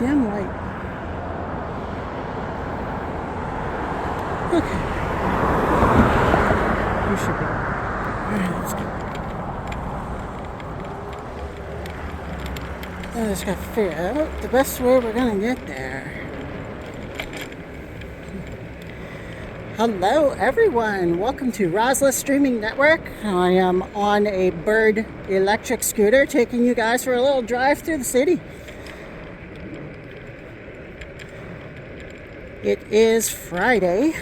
damn light. Okay. We should be. Alright, let's go. I just gotta figure out the best way we're gonna get there. Hello everyone, welcome to Rosla Streaming Network. I am on a Bird electric scooter taking you guys for a little drive through the city. It is Friday.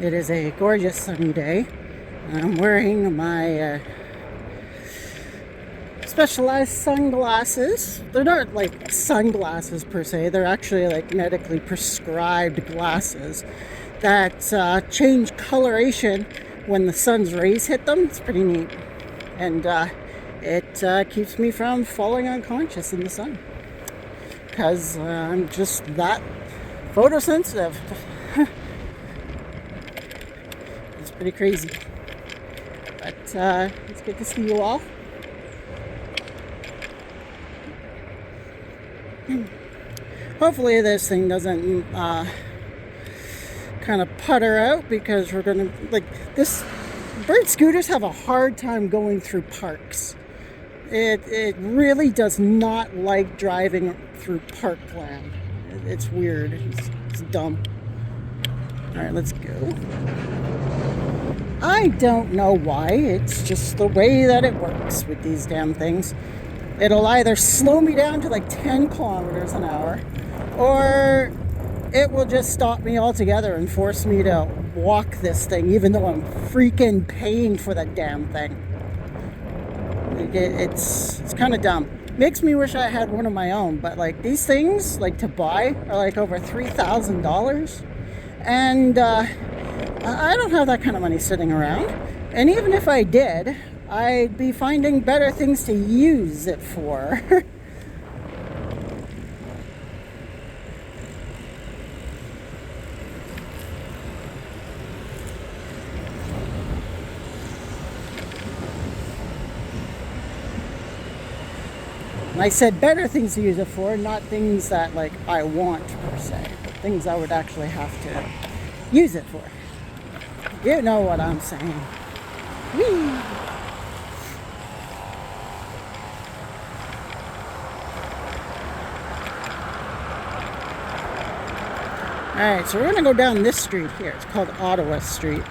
It is a gorgeous sunny day. I'm wearing my specialized sunglasses. They're not like sunglasses per se, they're actually like medically prescribed glasses that change coloration when the sun's rays hit them. It's pretty neat. And it keeps me from falling unconscious in the sun. Because I'm just that photosensitive. It's pretty crazy. But it's good to see you all. Hopefully this thing doesn't kind of putter out, because we're gonna this Bird scooters have a hard time going through parks. It really does not like driving through parkland. It's weird. It's dumb. All right, let's go. I don't know why. It's just the way that it works with these damn things. It'll either slow me down to like 10 kilometers an hour, or it will just stop me altogether and force me to walk this thing, even though I'm freaking paying for that damn thing. It's kind of dumb. Makes me wish I had one of my own, but like these things, like to buy, are like over $3,000, and I don't have that kind of money sitting around. And even if I did, I'd be finding better things to use it for. And I said better things to use it for, not things that like I want per se, but things I would actually have to use it for. You know what I'm saying. Whee! Alright, so we're going to go down this street here. It's called Ottawa Street.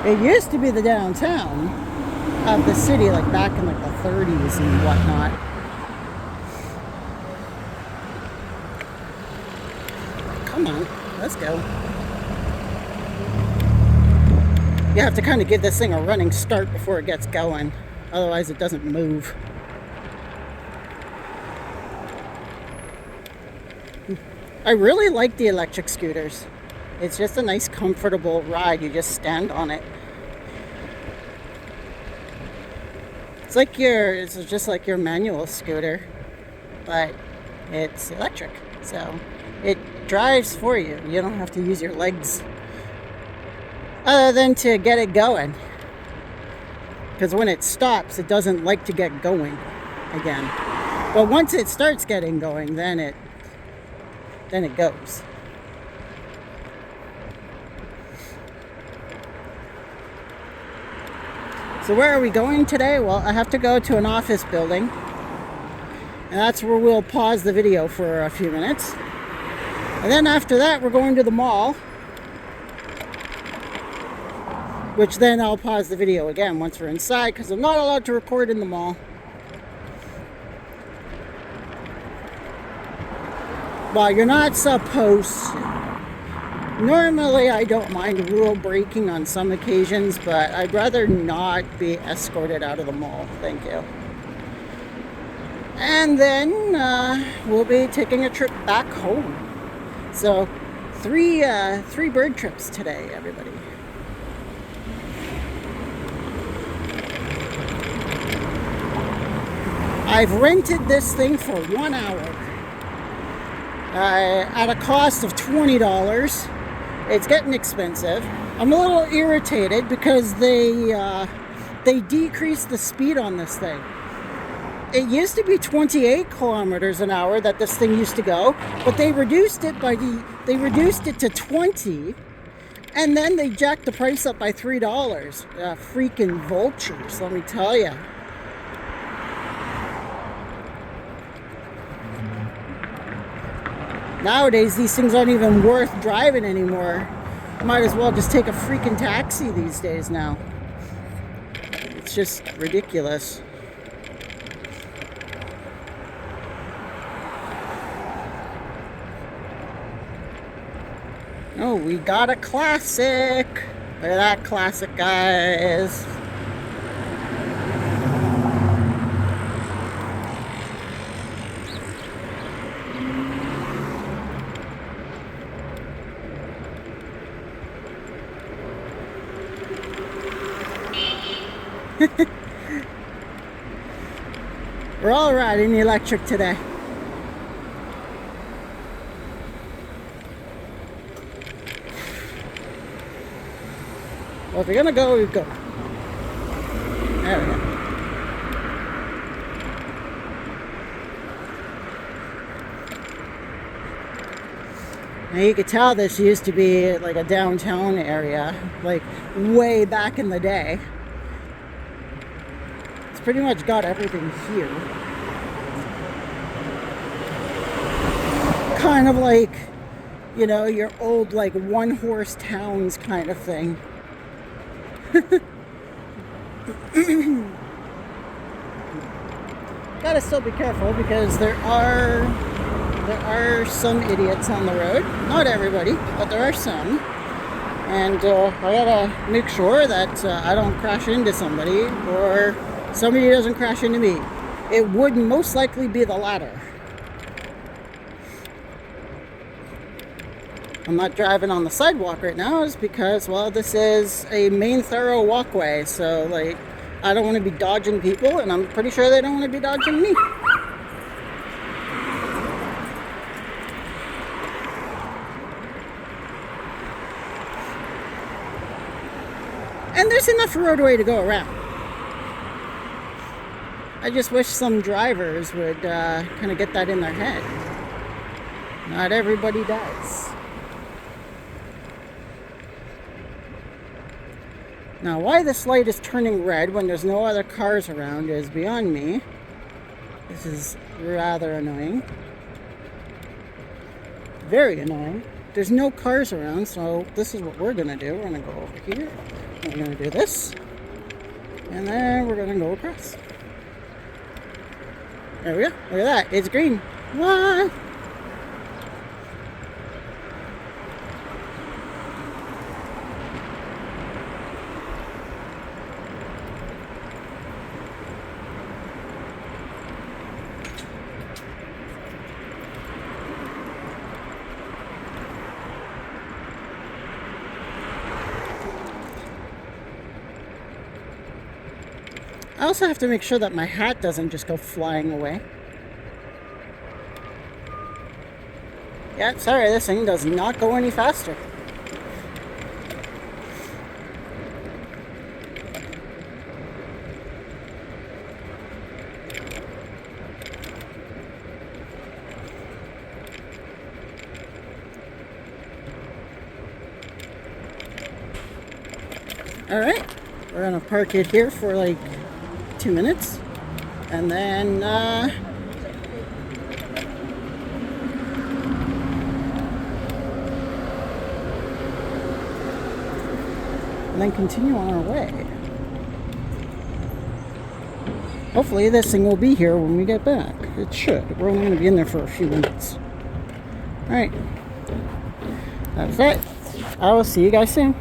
It used to be the downtown of the city, like back in like the 30s and whatnot. Come on, let's go. You have to kind of give this thing a running start before it gets going. Otherwise it doesn't move. I really like the electric scooters. It's just a nice, comfortable ride. You just stand on it. It's just like your manual scooter, but it's electric. So it drives for you. You don't have to use your legs other than to get it going. Because when it stops, it doesn't like to get going again. But once it starts getting going, then it goes. So where are we going today? Well, I have to go to an office building, and that's where we'll pause the video for a few minutes. And then after that, we're going to the mall, which then I'll pause the video again once we're inside, because I'm not allowed to record in the mall. Well, you're not supposed to. Normally, I don't mind rule breaking on some occasions, but I'd rather not be escorted out of the mall. Thank you. And then we'll be taking a trip back home. So, three bird trips today, everybody. I've rented this thing for 1 hour at a cost of $20. It's getting expensive. I'm a little irritated because they decreased the speed on this thing. It used to be 28 kilometers an hour that this thing used to go, but they reduced it to 20, and then they jacked the price up by $3. Freaking vultures, let me tell you. Nowadays, these things aren't even worth driving anymore. Might as well just take a freaking taxi these days now. It's just ridiculous. Oh, we got a classic. Look at that classic, guys. We're all riding the electric today. Well, if you're gonna go, we go. There we go. Now you could tell this used to be like a downtown area, like way back in the day. It's pretty much got everything here. Kind of like, you know, your old like one-horse towns kind of thing. Gotta still be careful because there are some idiots on the road. Not everybody, but there are some. And I gotta make sure that I don't crash into somebody or somebody doesn't crash into me. It would most likely be the latter. I'm not driving on the sidewalk right now is because, well, this is a main thorough walkway. So, like, I don't want to be dodging people, and I'm pretty sure they don't want to be dodging me. And there's enough roadway to go around. I just wish some drivers would kind of get that in their head. Not everybody does. Now, why this light is turning red when there's no other cars around is beyond me. This is rather annoying. Very annoying. There's no cars around, so this is what we're going to do. We're going to go over here. We're going to do this. And then we're going to go across. There we go. Look at that. It's green. What? I also have to make sure that my hat doesn't just go flying away. Yeah, sorry, this thing does not go any faster. Alright, we're gonna park it here for like 2 minutes, and then continue on our way. Hopefully this thing will be here when we get back. It should. We're only going to be in there for a few minutes. Alright, that's it. I will see you guys soon.